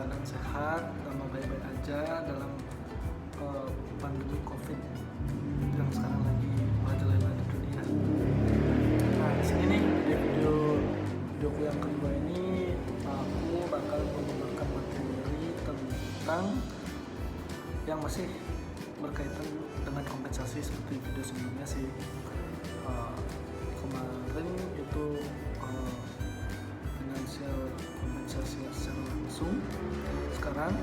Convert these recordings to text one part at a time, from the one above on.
keadaan sehat, sama baik-baik aja dalam pandemi COVID yang sekarang lagi merajalela di dunia. Nah, di sini nih di videoku yang kedua ini aku bakal memberikan materi tentang yang masih berkaitan dengan kompensasi seperti video sebelumnya sih. Kemarin itu finansial kompensasi secara langsung. Sekarang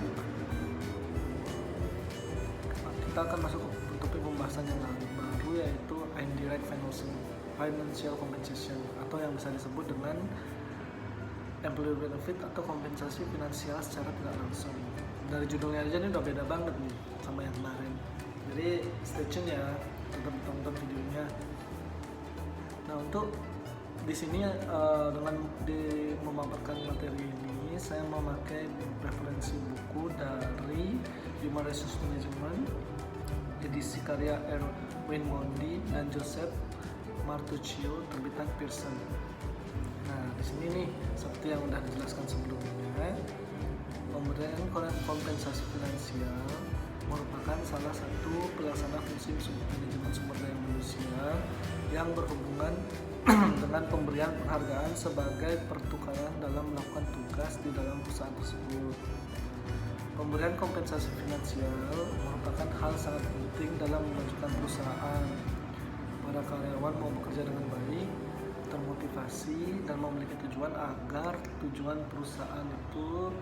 kita akan masuk ke topik pembahasan yang baru, yaitu indirect financial compensation atau yang bisa disebut dengan employee benefit atau kompensasi finansial secara tidak langsung. Dari judulnya aja ini udah beda banget nih sama yang kemarin. Jadi stay tune ya, tetap tonton videonya. Nah, untuk di sini dengan memaparkan materi ini, saya memakai referensi buku dari Human Resource Management, edisi karya Erwin Mondi dan Joseph Martuccio, terbitan Pearson. Nah, di sini nih seperti yang udah dijelaskan sebelumnya, pemberian kompensasi finansial merupakan salah satu pelaksana fungsi manajemen sumber daya manusia yang berhubungan dengan pemberian penghargaan sebagai pertukaran dalam melakukan tugas di dalam perusahaan tersebut. Pemberian kompensasi finansial merupakan hal sangat penting dalam memajukan perusahaan. Para karyawan mau bekerja dengan baik, termotivasi, dan memiliki tujuan agar tujuan perusahaan itu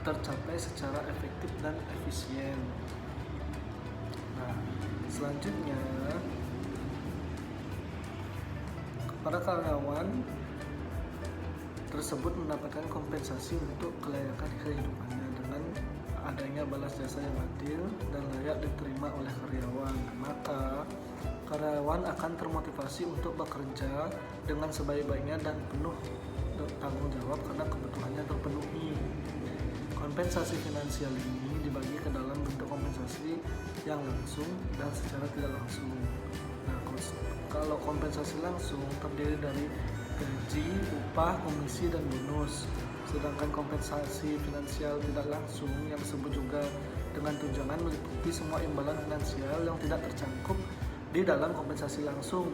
tercapai secara efektif dan efisien. Nah, selanjutnya para karyawan tersebut mendapatkan kompensasi untuk kelayakan kehidupannya dengan adanya balas jasa yang adil dan layak diterima oleh karyawan. Maka karyawan akan termotivasi untuk bekerja dengan sebaik-baiknya dan penuh tanggung jawab karena kebutuhannya terpenuhi. Kompensasi finansial ini dibagi ke dalam bentuk kompensasi yang langsung dan secara tidak langsung. Nah, kalau kompensasi langsung terdiri dari gaji, upah, komisi, dan bonus. Sedangkan kompensasi finansial tidak langsung yang disebut juga dengan tunjangan meliputi semua imbalan finansial yang tidak tercakup di dalam kompensasi langsung.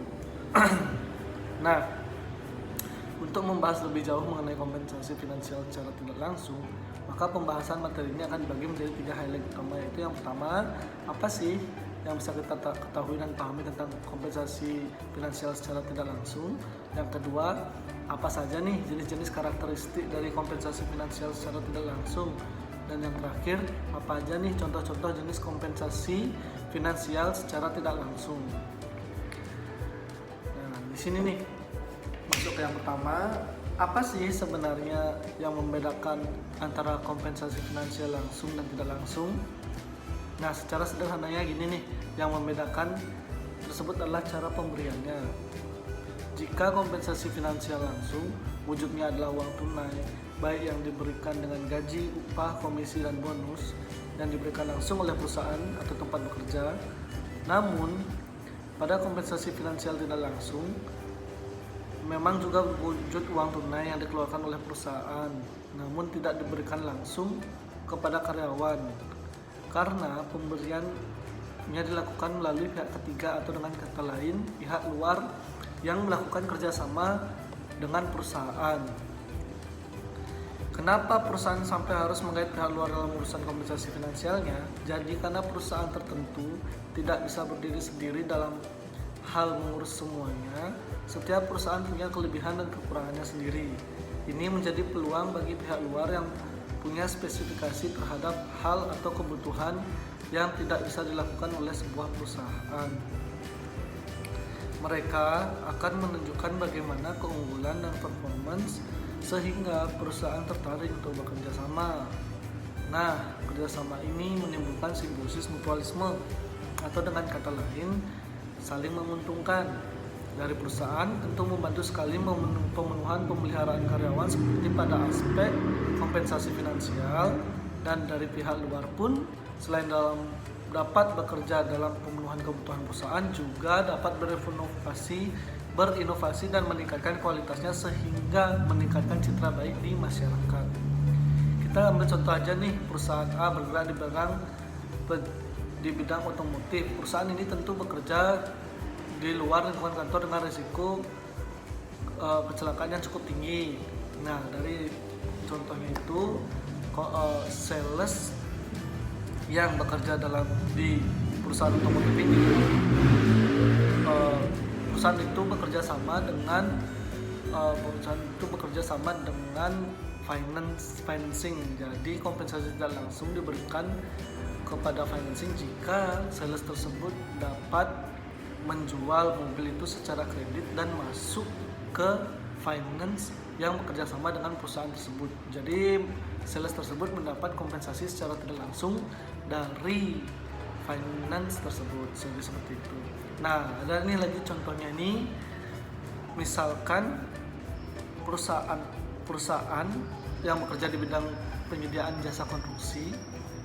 Nah, untuk membahas lebih jauh mengenai kompensasi finansial secara tidak langsung, maka pembahasan materi ini akan dibagi menjadi 3 highlight utama, yaitu yang pertama, apa sih yang bisa kita ketahui dan pahami tentang kompensasi finansial secara tidak langsung. Yang kedua, apa saja nih jenis-jenis karakteristik dari kompensasi finansial secara tidak langsung. Dan yang terakhir, apa aja nih contoh-contoh jenis kompensasi finansial secara tidak langsung. Nah, di sini nih masuk ke yang pertama, apa sih sebenarnya yang membedakan antara kompensasi finansial langsung dan tidak langsung? Nah, secara sederhananya gini nih, yang membedakan tersebut adalah cara pemberiannya. Jika kompensasi finansial langsung, wujudnya adalah uang tunai, baik yang diberikan dengan gaji, upah, komisi, dan bonus, yang diberikan langsung oleh perusahaan atau tempat bekerja. Namun, pada kompensasi finansial tidak langsung, memang juga wujud uang tunai yang dikeluarkan oleh perusahaan, namun tidak diberikan langsung kepada karyawan, karena pemberiannya dilakukan melalui pihak ketiga atau dengan kata lain pihak luar yang melakukan kerjasama dengan perusahaan. Kenapa perusahaan sampai harus menggait pihak luar dalam urusan kompensasi finansialnya? Jadi karena perusahaan tertentu tidak bisa berdiri sendiri dalam hal mengurus semuanya. Setiap perusahaan punya kelebihan dan kekurangannya sendiri. Ini menjadi peluang bagi pihak luar yang punya spesifikasi terhadap hal atau kebutuhan yang tidak bisa dilakukan oleh sebuah perusahaan. Mereka akan menunjukkan bagaimana keunggulan dan performance sehingga perusahaan tertarik untuk bekerja sama. Nah, kerjasama ini menimbulkan simbiosis mutualisme atau dengan kata lain saling menguntungkan. Dari perusahaan tentu membantu sekali pemenuhan pemeliharaan karyawan seperti pada aspek kompensasi finansial, dan dari pihak luar pun selain dapat bekerja dalam pemenuhan kebutuhan perusahaan, juga dapat berinovasi dan meningkatkan kualitasnya sehingga meningkatkan citra baik di masyarakat. Kita kita ambil contoh aja nih, perusahaan A bergerak di bidang otomotif. Perusahaan ini tentu bekerja di luar lingkungan kantor dengan risiko kecelakaan yang cukup tinggi. Nah, dari contohnya itu sales yang bekerja di perusahaan otomotif ini, perusahaan itu bekerja sama dengan financing. Jadi kompensasi tidak langsung diberikan kepada financing jika sales tersebut dapat menjual mobil itu secara kredit dan masuk ke finance yang bekerja sama dengan perusahaan tersebut. Jadi sales tersebut mendapat kompensasi secara tidak langsung dari finance tersebut. Jadi seperti itu. Nah, ada nih lagi contohnya nih. Misalkan perusahaan yang bekerja di bidang penyediaan jasa konstruksi.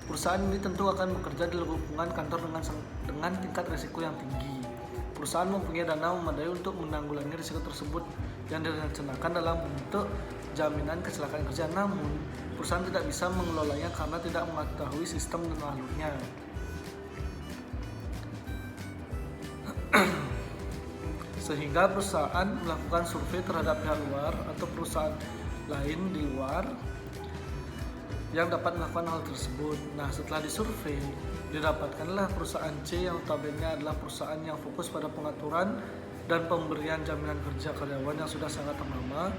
Perusahaan ini tentu akan bekerja di lingkungan kantor dengan tingkat risiko yang tinggi. Perusahaan mempunyai dana memadai untuk menanggulangi risiko tersebut yang direncanakan dalam bentuk jaminan kecelakaan kerja. Namun, perusahaan tidak bisa mengelolanya karena tidak mengetahui sistem dan alurnya. Sehingga perusahaan melakukan survei terhadap pihak luar atau perusahaan lain di luar yang dapat melakukan hal tersebut. Nah, setelah disurvei, didapatkanlah perusahaan C yang notabene adalah perusahaan yang fokus pada pengaturan dan pemberian jaminan kerja karyawan yang sudah sangat lama.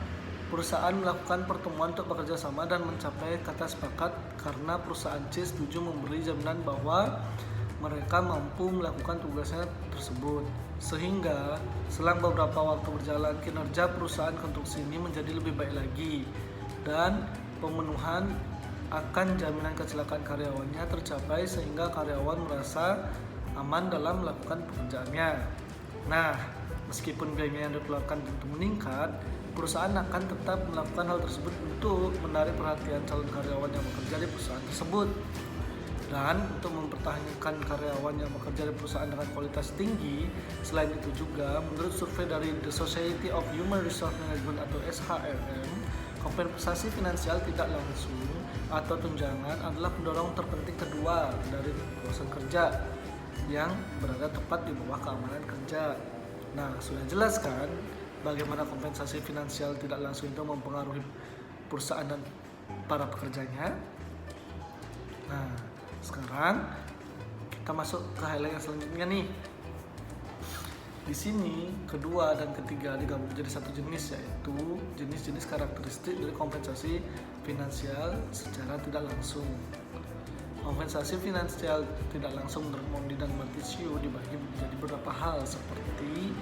Perusahaan melakukan pertemuan untuk bekerja sama dan mencapai kata sepakat karena perusahaan C setuju memberi jaminan bahwa mereka mampu melakukan tugasnya tersebut. Sehingga selang beberapa waktu berjalan, kinerja perusahaan konstruksi ini menjadi lebih baik lagi dan pemenuhan akan jaminan kecelakaan karyawannya tercapai sehingga karyawan merasa aman dalam melakukan pekerjaannya. Nah, meskipun biaya yang dikeluarkan tentu meningkat, perusahaan akan tetap melakukan hal tersebut untuk menarik perhatian calon karyawan yang bekerja di perusahaan tersebut. Dan untuk mempertahankan karyawan yang bekerja di perusahaan dengan kualitas tinggi. Selain itu juga, menurut survei dari The Society of Human Resource Management atau SHRM, kompensasi finansial tidak langsung atau tunjangan adalah pendorong terpenting kedua dari kepuasan kerja yang berada tepat di bawah keamanan kerja. Nah, sudah jelas kan bagaimana kompensasi finansial tidak langsung itu mempengaruhi perusahaan dan para pekerjanya. Nah, sekarang kita masuk ke highlight yang selanjutnya nih. Di sini kedua dan ketiga digabung menjadi satu jenis, yaitu jenis-jenis karakteristik dari kompensasi finansial secara tidak langsung. Kompensasi finansial tidak langsung menurut Mondi dan Martisio dibagi menjadi beberapa hal seperti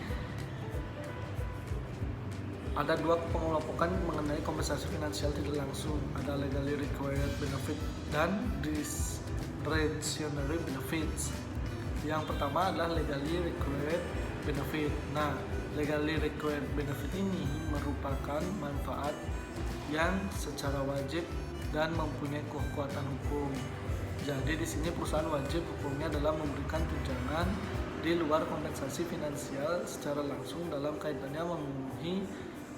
ada dua pengelompokan mengenai kompensasi finansial tidak langsung. Ada legally required benefit dan discretionary benefits. Yang pertama adalah legally required benefit. Nah, legally required benefit ini merupakan manfaat yang secara wajib dan mempunyai kekuatan hukum. Jadi di sini perusahaan wajib hukumnya adalah memberikan tunjangan di luar kompensasi finansial secara langsung dalam kaitannya memenuhi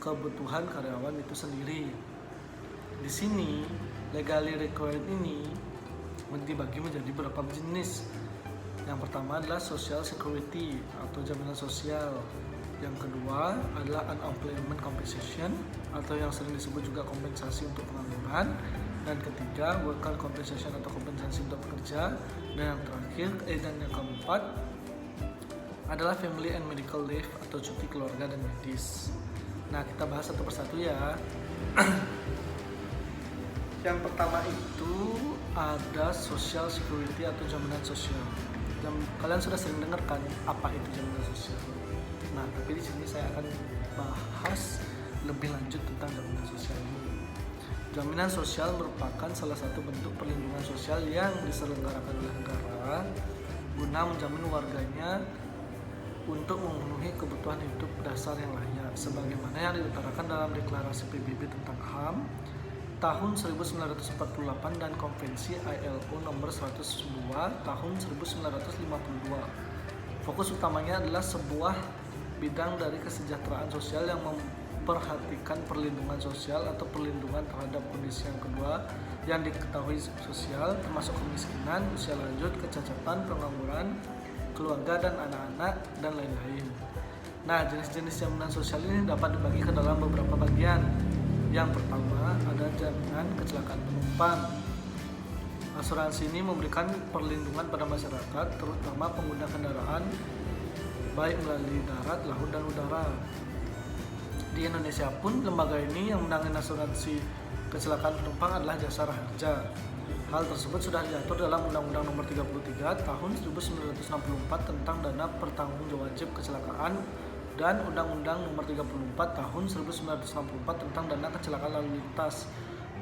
kebutuhan karyawan itu sendiri. Di sini legally required ini dibagi menjadi beberapa jenis. Yang pertama adalah social security atau jaminan sosial. Yang kedua adalah unemployment compensation atau yang sering disebut juga kompensasi untuk pengangguran. Dan ketiga, worker compensation atau kompensasi untuk pekerja. Dan yang terakhir, dan yang keempat adalah family and medical leave atau cuti keluarga dan medis. Nah, kita bahas satu persatu ya. Yang pertama itu ada social security atau jaminan sosial. Kalian sudah sering dengar kan apa itu jaminan sosial? Nah, tapi di sini saya akan bahas lebih lanjut tentang jaminan sosial ini. Jaminan sosial merupakan salah satu bentuk perlindungan sosial yang diselenggarakan oleh negara guna menjamin warganya untuk memenuhi kebutuhan hidup dasar yang layak, sebagaimana yang diutarakan dalam Deklarasi PBB tentang HAM tahun 1948 dan Konvensi ILO nomor 102 tahun 1952. Fokus utamanya adalah sebuah bidang dari kesejahteraan sosial yang memperhatikan perlindungan sosial atau perlindungan terhadap kondisi yang kedua yang diketahui sosial, termasuk kemiskinan, usia lanjut, kecacatan, pengangguran, keluarga dan anak-anak, dan lain-lain. Nah, jenis-jenis jaminan sosial ini dapat dibagi ke dalam beberapa bagian. Yang pertama, ada jaminan kecelakaan penumpang. Asuransi ini memberikan perlindungan pada masyarakat, terutama pengguna kendaraan, baik melalui darat, laut, dan udara. Di Indonesia pun, lembaga ini yang menangani asuransi kecelakaan penumpang adalah Jasara Harja. Hal tersebut sudah diatur dalam Undang-Undang Nomor 33 Tahun 1964 tentang Dana Pertanggungjawab Kecelakaan dan Undang-Undang Nomor 34 Tahun 1964 tentang Dana Kecelakaan Lalu Lintas.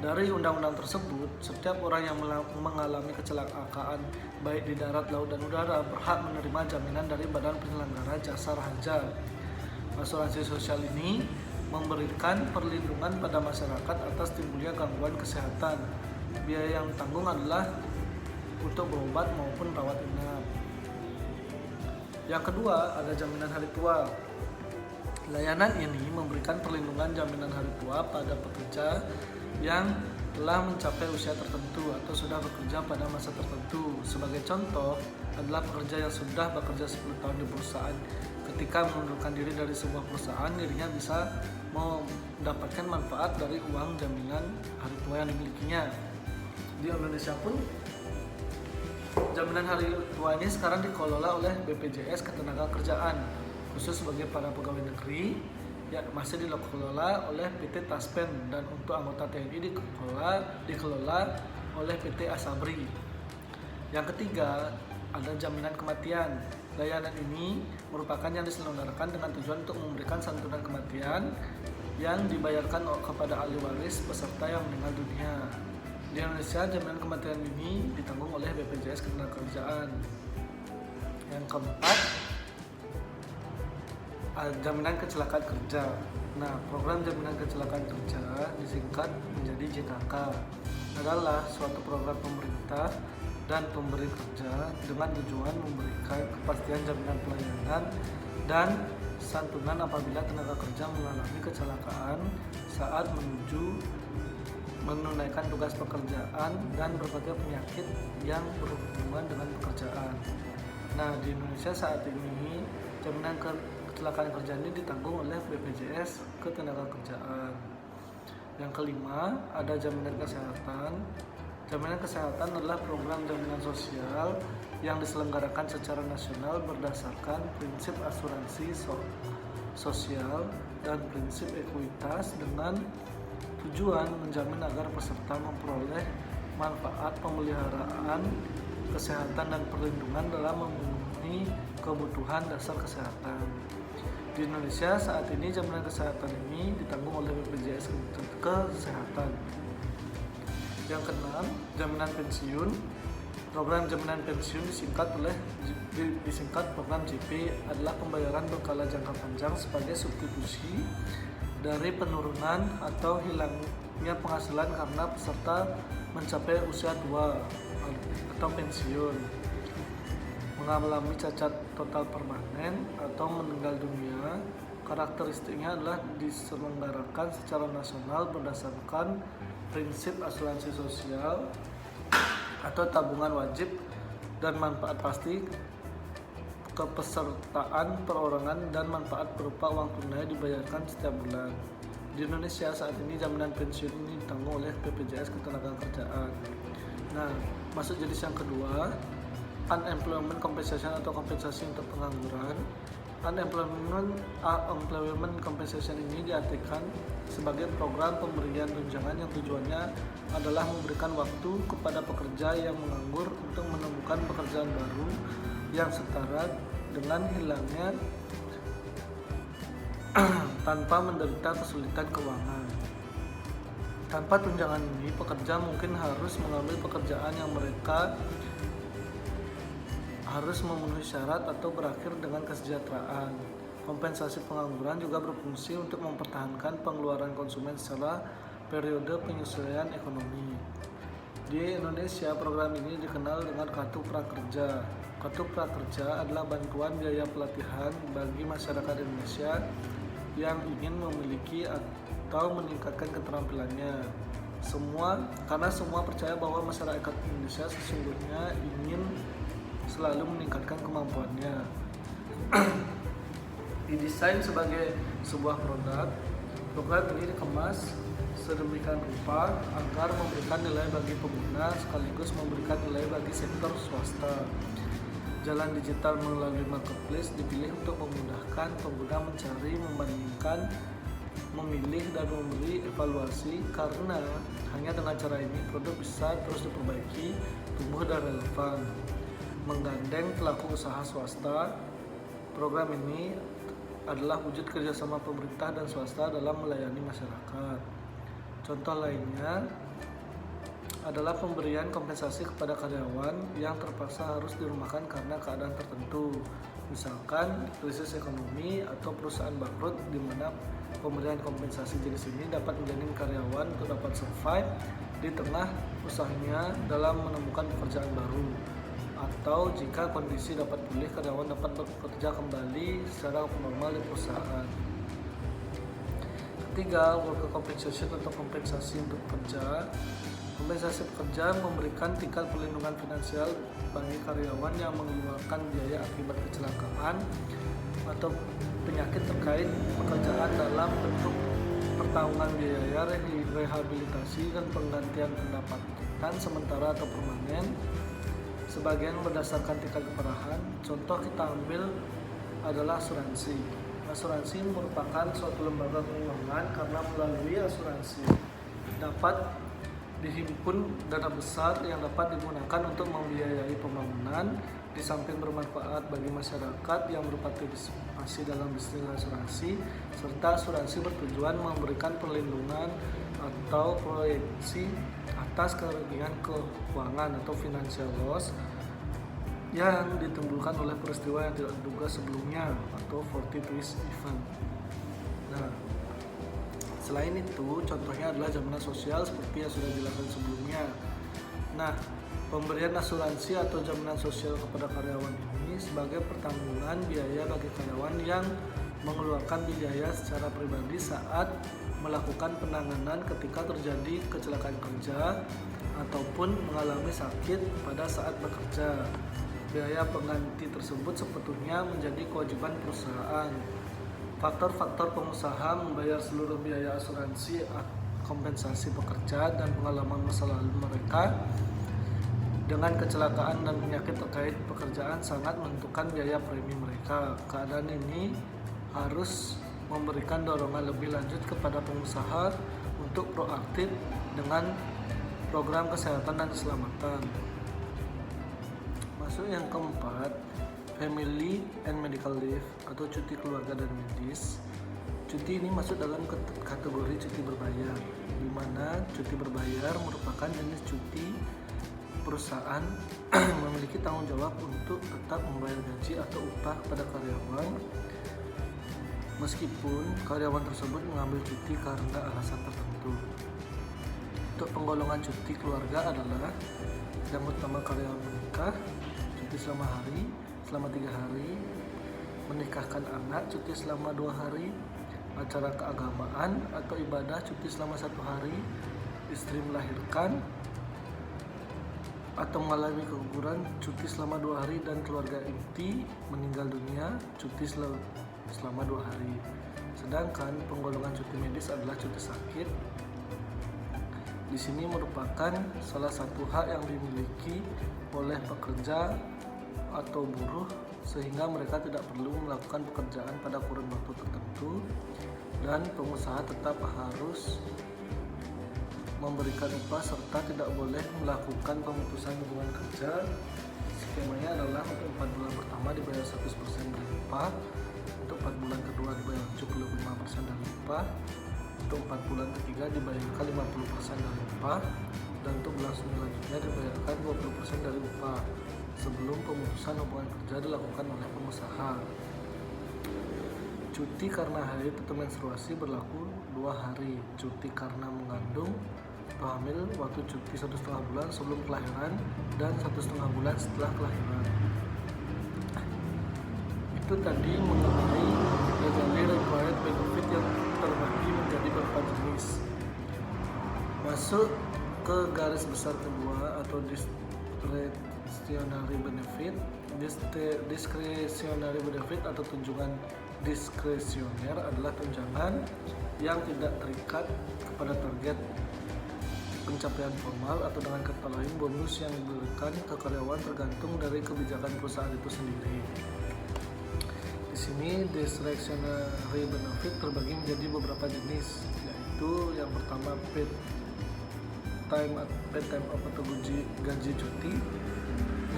Dari undang-undang tersebut, setiap orang yang mengalami kecelakaan baik di darat, laut, dan udara berhak menerima jaminan dari Badan Penyelenggara Jasa Raharja. Asuransi sosial ini memberikan perlindungan pada masyarakat atas timbulnya gangguan kesehatan. Biaya yang ditanggung adalah untuk berobat maupun rawat inap. Yang kedua, ada jaminan hari tua. Layanan ini memberikan perlindungan jaminan hari tua pada pekerja yang telah mencapai usia tertentu atau sudah bekerja pada masa tertentu. Sebagai contoh adalah pekerja yang sudah bekerja 10 tahun di perusahaan. Ketika mengundurkan diri dari sebuah perusahaan, dirinya bisa mendapatkan manfaat dari uang jaminan hari tua yang dimilikinya. Di Indonesia pun, jaminan hari tua ini sekarang dikelola oleh BPJS Ketenagakerjaan, khusus sebagai para pegawai negeri yang masih dikelola oleh PT Taspen, dan untuk anggota TNI dikelola oleh PT Asabri. Yang ketiga, ada jaminan kematian. Layanan ini merupakan yang diselenggarakan dengan tujuan untuk memberikan santunan kematian yang dibayarkan kepada ahli waris peserta yang meninggal dunia. Di Indonesia, jaminan kematian ini ditanggung oleh BPJS Ketenagakerjaan. Yang keempat, jaminan kecelakaan kerja. Nah, program jaminan kecelakaan kerja disingkat menjadi JKK adalah suatu program pemerintah dan pemberi kerja dengan tujuan memberikan kepastian jaminan pelayanan dan santunan apabila tenaga kerja mengalami kecelakaan saat menunaikan tugas pekerjaan dan berbagai penyakit yang berhubungan dengan pekerjaan. Nah, di Indonesia saat ini jaminan kecelakaan kerja ini ditanggung oleh BPJS Ketenagakerjaan. Yang kelima, ada jaminan kesehatan. Jaminan kesehatan adalah program jaminan sosial yang diselenggarakan secara nasional berdasarkan prinsip asuransi sosial dan prinsip ekuitas dengan tujuan menjamin agar peserta memperoleh manfaat pemeliharaan kesehatan dan perlindungan dalam memenuhi kebutuhan dasar kesehatan. Di Indonesia saat ini jaminan kesehatan ini ditanggung oleh BPJS Kesehatan. Yang keenam, jaminan pensiun. Program jaminan pensiun disingkat program JP adalah pembayaran berkala jangka panjang sebagai substitusi dari penurunan atau hilangnya penghasilan karena peserta mencapai usia tua atau pensiun, mengalami cacat total permanen atau meninggal dunia. Karakteristiknya adalah diselenggarakan secara nasional berdasarkan prinsip asuransi sosial atau tabungan wajib dan manfaat pasti, kepesertaan perorangan, dan manfaat berupa uang tunai dibayarkan setiap bulan. Di Indonesia saat ini jaminan pensiun ini ditanggung oleh BPJS Ketenagakerjaan. Nah, masuk jenis yang kedua, unemployment compensation atau kompensasi untuk pengangguran. Unemployment compensation ini diartikan sebagai program pemberian tunjangan yang tujuannya adalah memberikan waktu kepada pekerja yang menganggur untuk menemukan pekerjaan baru yang setara dengan hilangnya tanpa menderita kesulitan keuangan. Tanpa tunjangan ini, pekerja mungkin harus mengambil pekerjaan yang mereka harus memenuhi syarat atau berakhir dengan kesejahteraan. Kompensasi pengangguran juga berfungsi untuk mempertahankan pengeluaran konsumen secara periode penyesuaian ekonomi. Di Indonesia, program ini dikenal dengan Kartu Prakerja. Kartu Prakerja adalah bantuan biaya pelatihan bagi masyarakat Indonesia yang ingin memiliki atau meningkatkan keterampilannya. Karena semua percaya bahwa masyarakat Indonesia sesungguhnya ingin selalu meningkatkan kemampuannya. Didesain sebagai sebuah produk, program ini dikemas sedemikian rupa agar memberikan nilai bagi pengguna sekaligus memberikan nilai bagi sektor swasta. Jalan digital melalui marketplace dipilih untuk memudahkan pengguna mencari, membandingkan, memilih, dan memberi evaluasi, karena hanya dengan cara ini produk bisa terus diperbaiki, tumbuh, dan relevan. Menggandeng pelaku usaha swasta, program ini adalah wujud kerjasama pemerintah dan swasta dalam melayani masyarakat. Contoh lainnya adalah pemberian kompensasi kepada karyawan yang terpaksa harus dirumahkan karena keadaan tertentu, misalkan krisis ekonomi atau perusahaan bangkrut, di mana pemberian kompensasi jenis ini dapat menjadikan karyawan untuk dapat survive di tengah usahanya dalam menemukan pekerjaan baru, atau jika kondisi dapat pulih, karyawan dapat bekerja kembali secara normal di perusahaan. Ketiga, worker compensation atau kompensasi untuk pekerja. Kompensasi pekerja memberikan tingkat perlindungan finansial bagi karyawan yang mengeluarkan biaya akibat kecelakaan atau penyakit terkait pekerjaan dalam bentuk pertanggungan biaya rehabilitasi dan penggantian pendapatan sementara atau permanen, sebagian berdasarkan tingkat keparahan. Contoh kita ambil adalah asuransi. Asuransi merupakan suatu lembaga keuangan karena melalui asuransi dapat dihimpun dana besar yang dapat digunakan untuk membiayai pembangunan, di samping bermanfaat bagi masyarakat yang berpartisipasi dalam bisnis asuransi, serta asuransi bertujuan memberikan perlindungan atau proyeksi atas kerugian keuangan atau financial loss yang ditimbulkan oleh peristiwa yang tidak diduga sebelumnya atau fortuitous event. Nah, selain itu, contohnya adalah jaminan sosial seperti yang sudah dijelaskan sebelumnya. Nah, pemberian asuransi atau jaminan sosial kepada karyawan ini sebagai pertanggungan biaya bagi karyawan yang mengeluarkan biaya secara pribadi saat melakukan penanganan ketika terjadi kecelakaan kerja ataupun mengalami sakit pada saat bekerja. Biaya pengganti tersebut sebetulnya menjadi kewajiban perusahaan. Faktor-faktor pengusaha membayar seluruh biaya asuransi kompensasi pekerja dan pengalaman masa lalu mereka dengan kecelakaan dan penyakit terkait pekerjaan sangat menentukan biaya premi mereka. Keadaan ini harus memberikan dorongan lebih lanjut kepada pengusaha untuk proaktif dengan program kesehatan dan keselamatan. Masuk yang keempat, Family and Medical Leave atau cuti keluarga dan medis. Cuti ini masuk dalam kategori cuti berbayar, di mana cuti berbayar merupakan jenis cuti perusahaan memiliki tanggung jawab untuk tetap membayar gaji atau upah kepada karyawan meskipun karyawan tersebut mengambil cuti karena alasan tertentu. Untuk penggolongan cuti keluarga adalah yang pertama karyawan menikah, cuti selama 3 hari, menikahkan anak, cuti selama 2 hari, acara keagamaan atau ibadah, cuti selama 1 hari, istri melahirkan atau mengalami keguguran, cuti selama 2 hari, dan keluarga inti meninggal dunia, cuti selama 2 hari. Sedangkan penggolongan cuti medis adalah cuti sakit. Di sini merupakan salah satu hak yang dimiliki oleh pekerja atau buruh sehingga mereka tidak perlu melakukan pekerjaan pada kurun waktu tertentu, dan pengusaha tetap harus memberikan upah serta tidak boleh melakukan pemutusan hubungan kerja. Skemanya adalah untuk 4 bulan pertama dibayar 100% dari upah, untuk 4 bulan kedua dibayar 75% dari upah, untuk 4 bulan ketiga dibayarkan 50% dari upah, dan untuk bulan selanjutnya dibayarkan 20% dari upah sebelum pemutusan hubungan kerja dilakukan oleh pengusaha. Cuti karena haid atau menstruasi berlaku 2 hari. Cuti karena mengandung atau hamil, waktu cuti 1,5 bulan sebelum kelahiran dan 1,5 bulan setelah kelahiran. Itu tadi mengenai legally required benefit yang terbagi menjadi beberapa jenis. Masuk ke garis besar kedua atau discretionary benefit. Discretionary benefit atau tunjangan diskresioner adalah tunjangan yang tidak terikat kepada target pencapaian formal, atau dengan kata lain bonus yang diberikan ke karyawan tergantung dari kebijakan perusahaan itu sendiri. Di sini discretionary benefit terbagi menjadi beberapa jenis, yaitu yang pertama paid time off atau gaji cuti,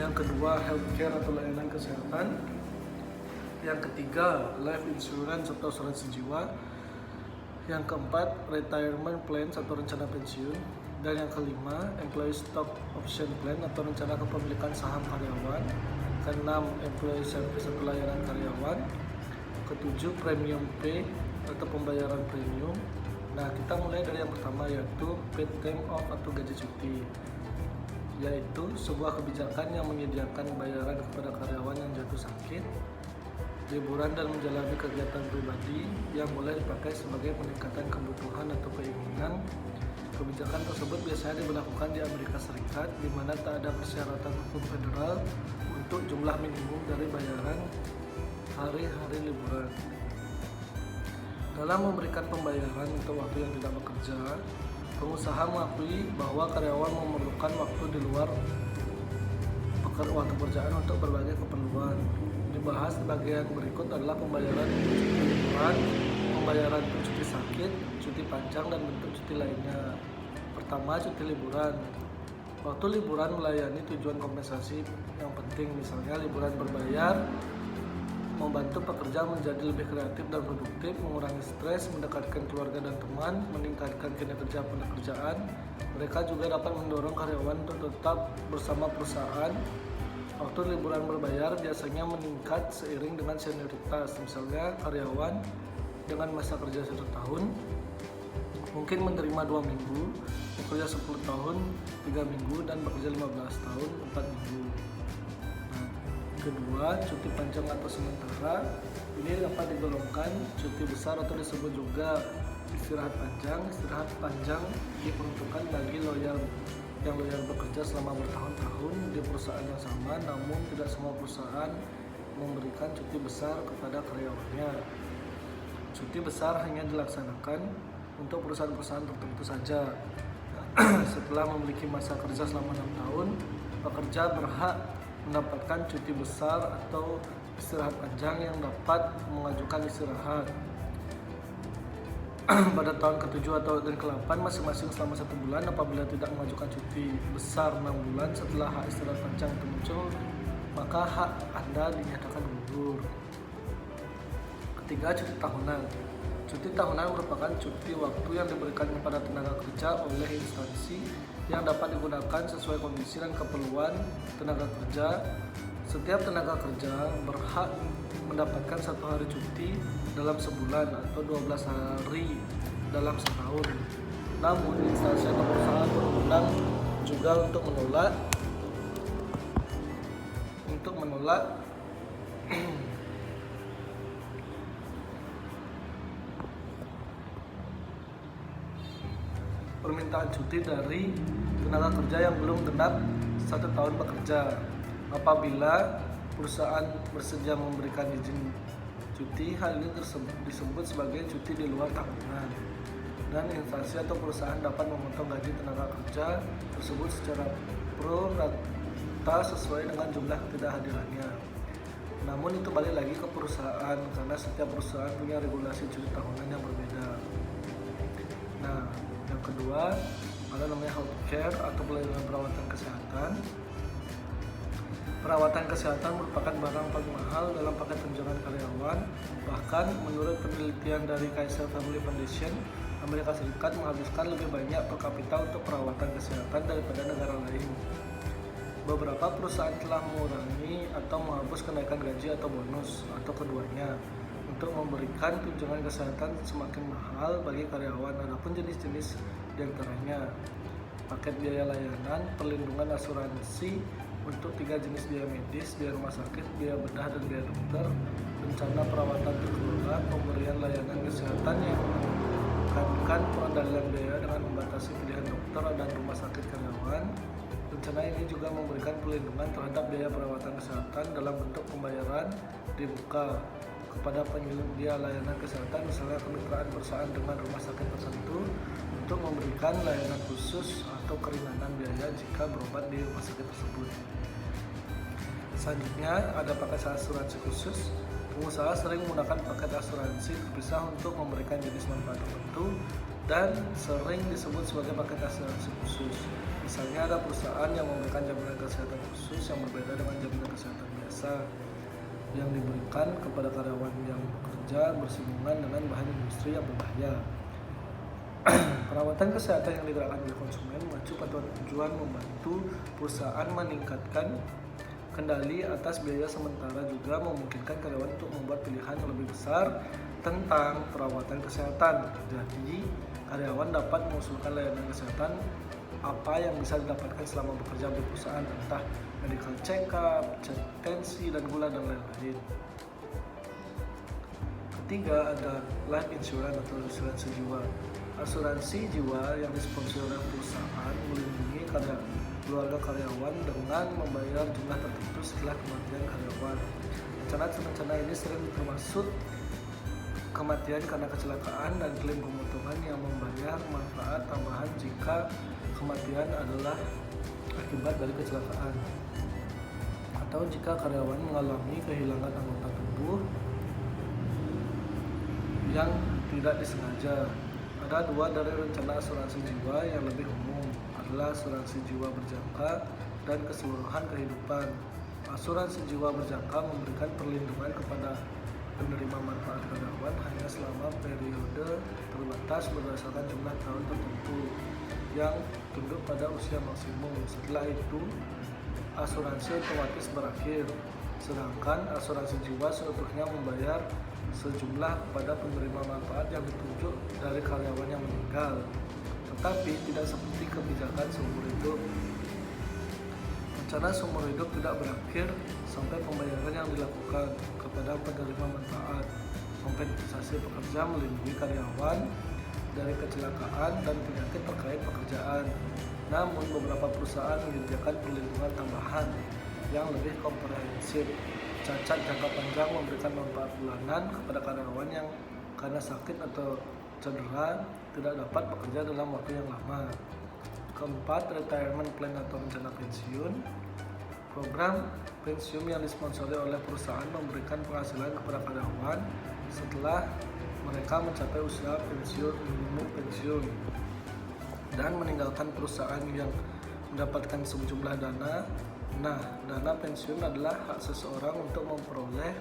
yang kedua healthcare atau layanan kesehatan, yang ketiga life insurance atau asuransi jiwa, yang keempat retirement plans atau rencana pensiun, dan yang kelima employee stock option plan atau rencana kepemilikan saham karyawan, keenam employee service atau layanan karyawan, ketujuh premium pay atau pembayaran premium. Nah, kita mulai dari yang pertama, yaitu paid time off atau gaji cuti, yaitu sebuah kebijakan yang menyediakan bayaran kepada karyawan yang jatuh sakit, liburan dan menjalani kegiatan pribadi yang boleh dipakai sebagai peningkatan kebutuhan atau keinginan. Kebijakan tersebut biasanya diberlakukan di Amerika Serikat, di mana tak ada persyaratan hukum federal untuk jumlah minimum dari bayaran hari-hari liburan. Dalam memberikan pembayaran untuk waktu yang tidak bekerja, pengusaha mengakui bahwa karyawan memerlukan waktu di luar waktu pekerjaan untuk berbagai keperluan. Dibahas di bagian berikut adalah pembayaran untuk cuti liburan, pembayaran untuk cuti sakit, cuti panjang, dan bentuk cuti lainnya. Pertama, cuti liburan. Waktu liburan melayani tujuan kompensasi yang penting, misalnya liburan berbayar, membantu pekerja menjadi lebih kreatif dan produktif, mengurangi stres, mendekatkan keluarga dan teman, meningkatkan kinerja pekerjaan. Mereka juga dapat mendorong karyawan untuk tetap bersama perusahaan. Waktu liburan berbayar biasanya meningkat seiring dengan senioritas. Misalnya karyawan dengan masa kerja 1 tahun mungkin menerima 2 minggu, bekerja 10 tahun 3 minggu, dan bekerja 15 tahun 4 minggu. Kedua, cuti panjang atau sementara. Ini dapat digolongkan cuti besar atau disebut juga istirahat panjang. Istirahat panjang diperuntukkan bagi yang loyal bekerja selama bertahun-tahun di perusahaan yang sama, namun tidak semua perusahaan memberikan cuti besar kepada karyawannya. Cuti besar hanya dilaksanakan untuk perusahaan-perusahaan tertentu saja. Setelah memiliki masa kerja selama 6 tahun, pekerja berhak mendapatkan cuti besar atau istirahat panjang yang dapat mengajukan istirahat pada tahun ke-7 atau ke-8 masing-masing selama 1 bulan. Apabila tidak mengajukan cuti besar 6 bulan setelah hak istirahat panjang itu muncul, maka hak Anda dinyatakan gugur. Ketiga, cuti tahunan. Cuti tahunan merupakan cuti waktu yang diberikan kepada tenaga kerja oleh instansi yang dapat digunakan sesuai kondisi dan keperluan tenaga kerja. Setiap tenaga kerja berhak mendapatkan 1 hari cuti dalam sebulan atau 12 hari dalam setahun. Namun instansi atau perusahaan berwenang juga untuk menolak permintaan cuti dari tenaga kerja yang belum genap 1 tahun bekerja. Apabila perusahaan bersedia memberikan izin cuti, hal ini disebut sebagai cuti di luar tanggungan, dan instansi atau perusahaan dapat memotong gaji tenaga kerja tersebut secara pro rata sesuai dengan jumlah ketidakhadirannya. Namun itu balik lagi ke perusahaan, karena setiap perusahaan punya regulasi cuti tahunan yang berbeda. Nah, yang kedua ada namanya healthcare atau pelayanan perawatan kesehatan. Perawatan kesehatan merupakan barang paling mahal dalam paket tunjangan karyawan. Bahkan menurut penelitian dari Kaiser Family Foundation, Amerika Serikat menghabiskan lebih banyak per kapita untuk perawatan kesehatan daripada negara lain. Beberapa perusahaan telah mengurangi atau menghapus kenaikan gaji atau bonus atau keduanya untuk memberikan tunjangan kesehatan semakin mahal bagi karyawan. Adapun jenis-jenis diantaranya paket biaya layanan, perlindungan asuransi untuk 3 jenis biaya medis, biaya rumah sakit, biaya bedah, dan biaya dokter, rencana perawatan terkelola, pemberian layanan kesehatan yang menekankan pengendalian biaya dengan membatasi pilihan dokter dan rumah sakit karyawan. Rencana ini juga memberikan perlindungan terhadap biaya perawatan kesehatan dalam bentuk pembayaran dibuka kepada penyedia layanan kesehatan, misalnya kemitraan perusahaan dengan rumah sakit tertentu untuk memberikan layanan khusus atau keringanan biaya jika berobat di rumah sakit tersebut. Selanjutnya ada paket asuransi khusus. Pengusaha sering menggunakan paket asuransi terpisah untuk memberikan jenis manfaat tertentu dan sering disebut sebagai paket asuransi khusus. Misalnya ada perusahaan yang memberikan jaminan kesehatan khusus yang berbeda dengan jaminan kesehatan biasa yang diberikan kepada karyawan yang bekerja bersinggungan dengan bahan industri yang berbahaya. Perawatan kesehatan yang digerakkan oleh konsumen mengacu pada tujuan membantu perusahaan meningkatkan kendali atas biaya, sementara juga memungkinkan karyawan untuk membuat pilihan yang lebih besar tentang perawatan kesehatan. Jadi, karyawan dapat mengusulkan layanan kesehatan apa yang bisa didapatkan selama bekerja di perusahaan, entah medical check-up, cek tensi dan gula dan lain-lain. Ketiga ada life insurance atau asuransi jiwa. Asuransi jiwa yang disponsori oleh perusahaan melindungi keluarga karyawan dengan membayar jumlah tertentu setelah kematian karyawan. Rencana ini sering termasuk kematian karena kecelakaan dan klaim pemotongan yang membayar manfaat tambahan jika kematian adalah akibat dari kecelakaan atau jika karyawan mengalami kehilangan anggota tubuh yang tidak disengaja. Ada dua dari rencana asuransi jiwa yang lebih umum, adalah asuransi jiwa berjangka dan keseluruhan kehidupan. Asuransi jiwa berjangka memberikan perlindungan kepada penerima manfaat karyawan hanya selama periode terbatas berdasarkan jumlah tahun tertentu yang tunduk pada usia maksimum. Setelah itu, asuransi otomatis berakhir, sedangkan asuransi jiwa seutuhnya membayar sejumlah kepada penerima manfaat yang ditunjuk dari karyawan yang meninggal, tetapi tidak seperti kebijakan seumur hidup. Rencana seumur hidup tidak berakhir sampai pembayaran yang dilakukan kepada penerima manfaat. Kompensasi pekerja melindungi karyawan dari kecelakaan dan penyakit terkait pekerjaan. Namun beberapa perusahaan menyediakan perlindungan tambahan yang lebih komprehensif. Cacat jangka panjang memberikan manfaat bulanan kepada karyawan yang karena sakit atau cedera tidak dapat bekerja dalam waktu yang lama. Keempat, retirement plan atau rencana pensiun. Program pensiun yang disponsori oleh perusahaan memberikan penghasilan kepada karyawan setelah mereka mencapai usia pensiun minimum pensiun dan meninggalkan perusahaan yang mendapatkan sejumlah dana. Nah, dana pensiun adalah hak seseorang untuk memperoleh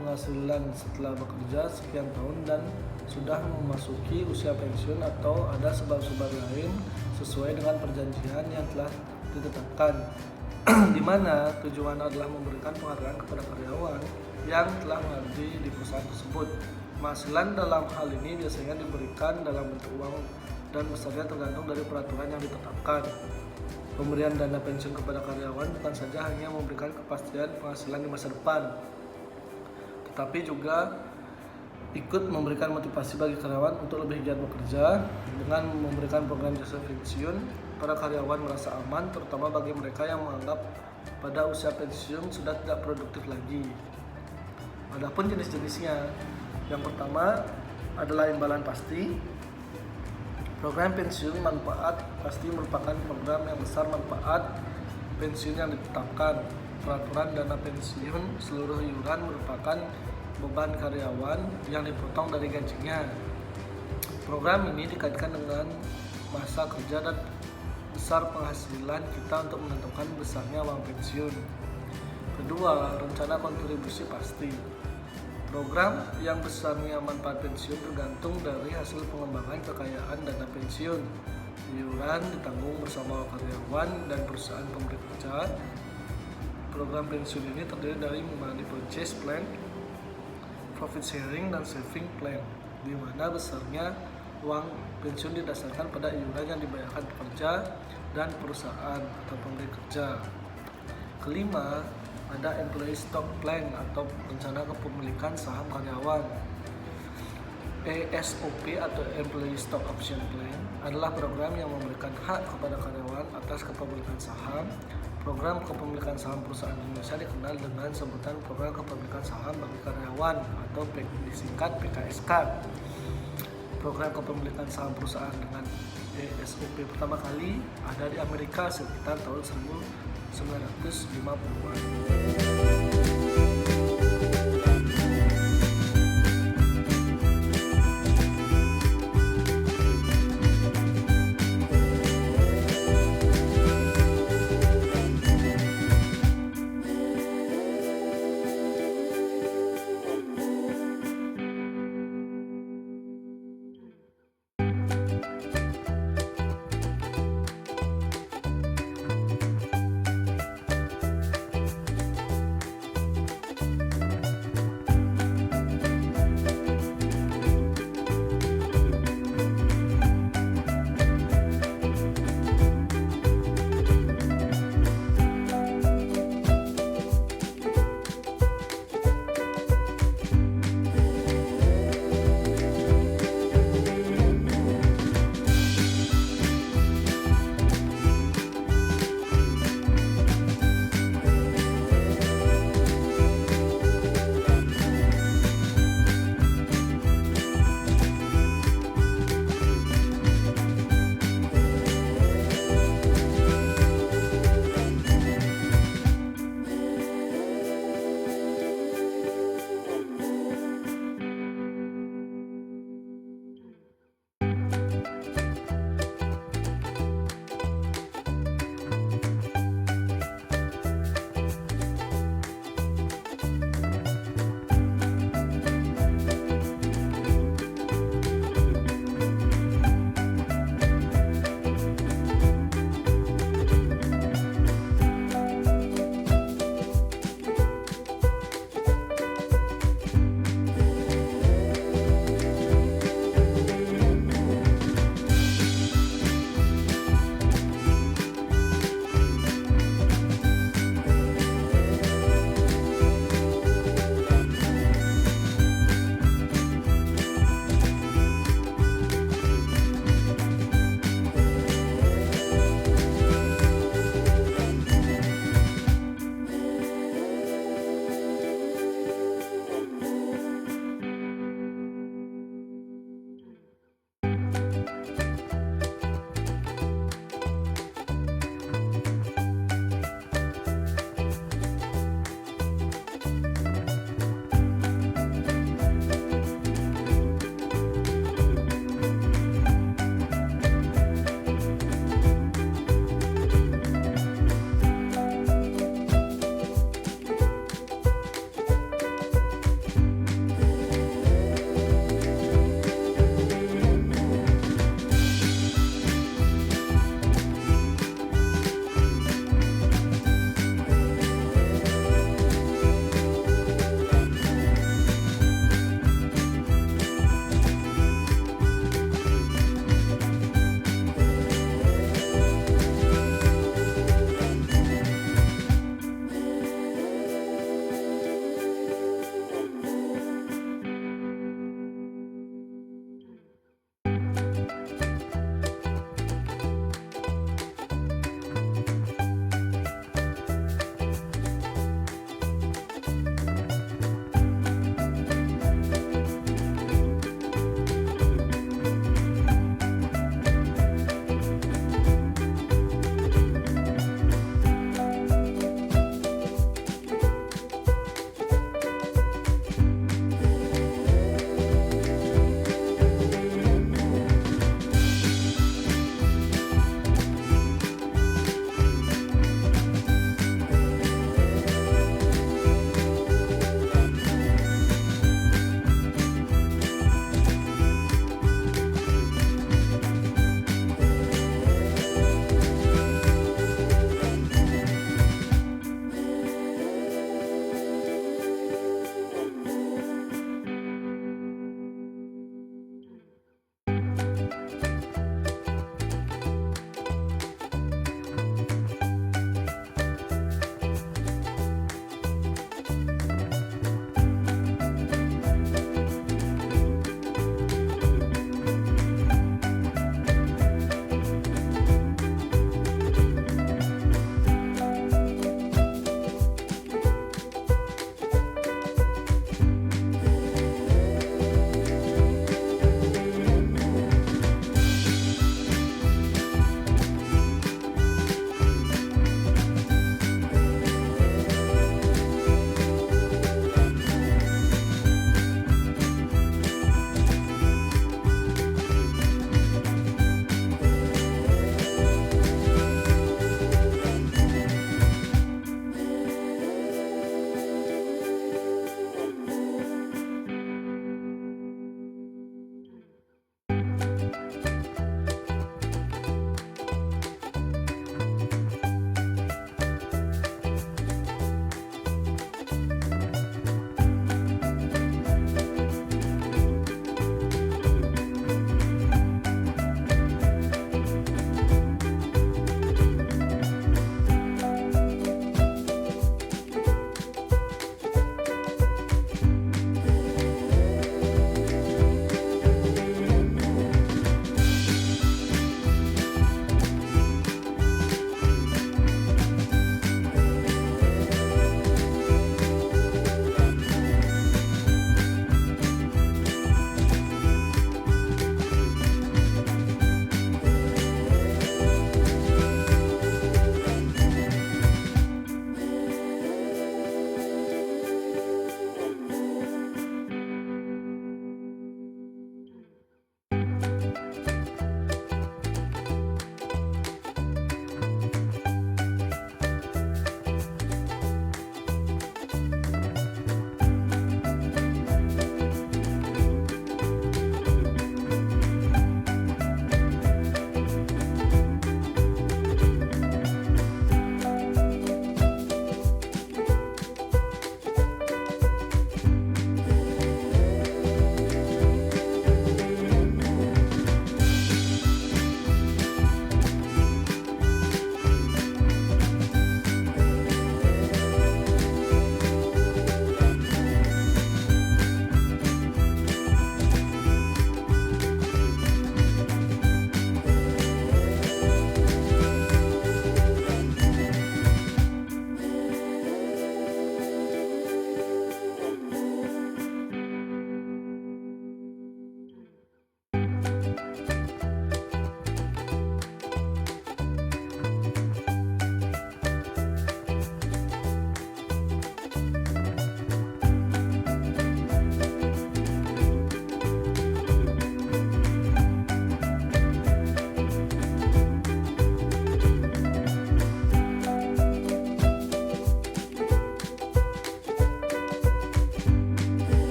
penghasilan setelah bekerja sekian tahun dan sudah memasuki usia pensiun atau ada sebab-sebab lain sesuai dengan perjanjian yang telah ditetapkan, di mana tujuan adalah memberikan penghargaan kepada karyawan yang telah mengabdi di perusahaan tersebut. Penghasilan dalam hal ini biasanya diberikan dalam bentuk uang dan besarnya tergantung dari peraturan yang ditetapkan. Pemberian dana pensiun kepada karyawan bukan saja hanya memberikan kepastian penghasilan di masa depan, tetapi juga ikut memberikan motivasi bagi karyawan untuk lebih giat bekerja. Dengan memberikan program jasa pensiun, para karyawan merasa aman, terutama bagi mereka yang menganggap pada usia pensiun sudah tidak produktif lagi. Adapun jenis-jenisnya, yang pertama adalah imbalan pasti. Program pensiun manfaat pasti merupakan program yang besar manfaat pensiun yang ditetapkan. Peraturan dana pensiun seluruh iuran merupakan beban karyawan yang dipotong dari gajinya. Program ini dikaitkan dengan masa kerja dan besar penghasilan kita untuk menentukan besarnya uang pensiun. Kedua, rencana kontribusi pasti. Program yang besarnya manfaat pensiun tergantung dari hasil pengembangan kekayaan dana pensiun. Iuran ditanggung bersama karyawan dan perusahaan pemberi kerja. Program pensiun ini terdiri dari money purchase plan, profit sharing, dan saving plan, di mana besarnya uang pensiun didasarkan pada iuran yang dibayarkan pekerja dan perusahaan atau pemberi kerja. Kelima, ada employee stock plan atau rencana kepemilikan saham karyawan. ESOP atau Employee Stock Option Plan adalah program yang memberikan hak kepada karyawan atas kepemilikan saham. Program kepemilikan saham perusahaan di Indonesia dikenal dengan sebutan Program Kepemilikan Saham bagi Karyawan atau disingkat PKSK. Program kepemilikan saham perusahaan dengan ESOP pertama kali ada di Amerika sekitar tahun 1950-an.